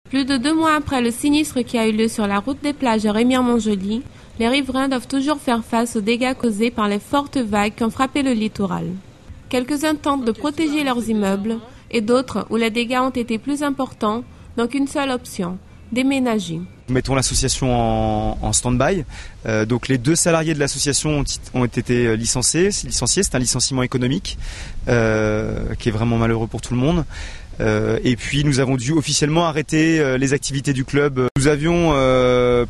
Plus de 2 mois après le sinistre qui a eu lieu sur la route des plages de Remire-Montjoly, les riverains doivent toujours faire face aux dégâts causés par les fortes vagues qui ont frappé le littoral. Quelques-uns tentent de protéger leurs immeubles et d'autres, où les dégâts ont été plus importants, n'ont qu'une seule option, déménager. Nous mettons l'association en stand-by. Donc les 2 salariés de l'association ont été licenciés. C'est un licenciement économique qui est vraiment malheureux pour tout le monde. Et puis nous avons dû officiellement arrêter les activités du club. Nous avions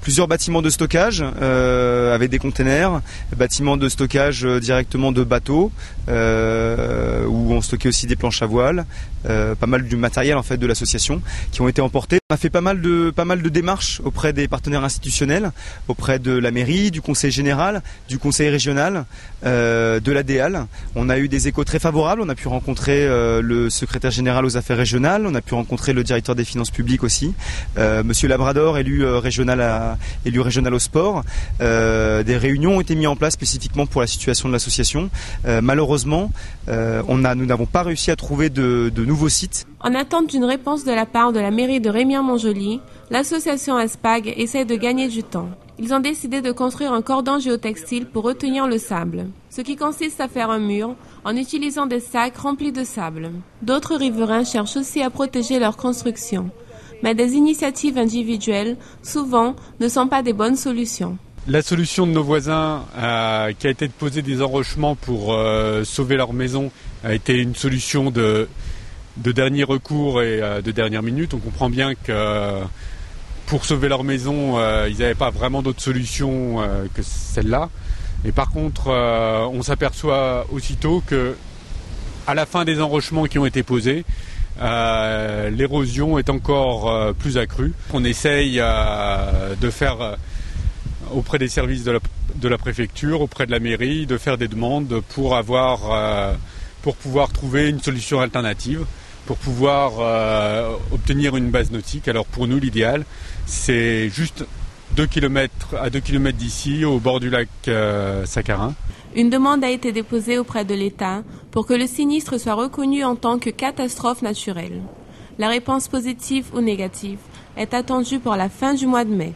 plusieurs bâtiments de stockage avec des containers, bâtiments de stockage directement de bateaux où on stockait aussi des planches à voile, pas mal du matériel en fait de l'association qui ont été emportés. On a fait pas mal de démarches auprès des partenaires institutionnels, auprès de la mairie, du conseil général, du conseil régional, de la DEAL. On a eu des échos très favorables. On a pu rencontrer le secrétaire général aux affaires régionales. On a pu rencontrer le directeur des finances publiques aussi. Monsieur Labrador, élu régional au sport. Des réunions ont été mises en place spécifiquement pour la situation de l'association. Malheureusement, nous n'avons pas réussi à trouver de nouveaux sites. En attente d'une réponse de la part de la mairie de Remire-Montjoly, l'association ESPAG essaie de gagner du temps. Ils ont décidé de construire un cordon géotextile pour retenir le sable, ce qui consiste à faire un mur en utilisant des sacs remplis de sable. D'autres riverains cherchent aussi à protéger leur construction, mais des initiatives individuelles, souvent, ne sont pas des bonnes solutions. La solution de nos voisins qui a été de poser des enrochements pour sauver leur maison a été une solution de dernier recours et de dernière minute. On comprend bien que pour sauver leur maison, ils n'avaient pas vraiment d'autre solution que celle-là. Et par contre, on s'aperçoit aussitôt que à la fin des enrochements qui ont été posés, l'érosion est encore plus accrue. On essaye de faire auprès des services de la préfecture, auprès de la mairie, de faire des demandes pour pouvoir trouver une solution alternative, pour pouvoir obtenir une base nautique. Alors pour nous, l'idéal, c'est juste 2 km d'ici, au bord du lac Sakharin. Une demande a été déposée auprès de l'État pour que le sinistre soit reconnu en tant que catastrophe naturelle. La réponse positive ou négative est attendue pour la fin du mois de mai.